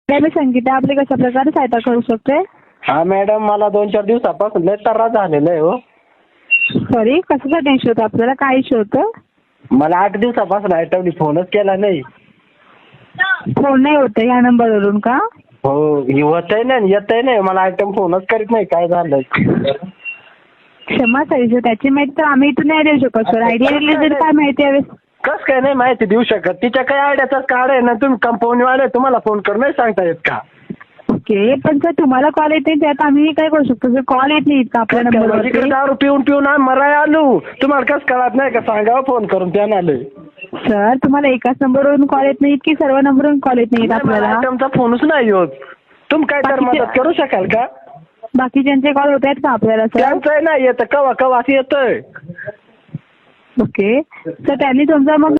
मी संगीता आपली कशा प्रकारे सहायता करू शकते? हा मॅडम, मला 2-4 दिवसापासून लय त्रास झालेला आहे हो. सॉरी, कशासाठी इश्यू होतं आपल्याला? काय इश्यू होतं? मला 8 दिवसापासून आयटमनी फोनच केला नाही. फोन नाही होत या नंबरवरून का? हो, होतही नाही येतही नाही, मला आयटम फोनच करीत नाही. काय झालं? क्षमा सर, त्याची माहिती तर आम्ही इथून नाही देऊ शकत सर. आयडिया रिलेटेड काय माहिती हवी? कस काय नाही माहिती देऊ शकत? तिच्या काही आयडियाचा कार्ड आहे ना, तुम्ही कंपनीवाले तुम्हाला फोन करून नाही सांगता येत का? ओके, पण सर तुम्हाला कॉल येत नाही त्यात आम्ही काय करू शकतो सर? कॉल येत नाही का आपल्या इकडे नंबरवरती? दारू पिऊन पिऊन मराय आलो. तुम्हाला कसं कळत नाही का? सांगा फोन करून त्यानं आलोय. सर तुम्हाला एकाच नंबरवरून कॉल येत नाहीत की सर्व नंबरवरून कॉल येत नाहीत आपल्याला? आयटमचा फोनच नाही होत. तुम्ही काय तर मदत करू शकाल का? बाकीच्यांचे कॉल होत आहेत का आपल्याला सर? त्यांचं नाही येतं, कवा कवा येतंय. ओके, तर त्यांनी तुमचा मग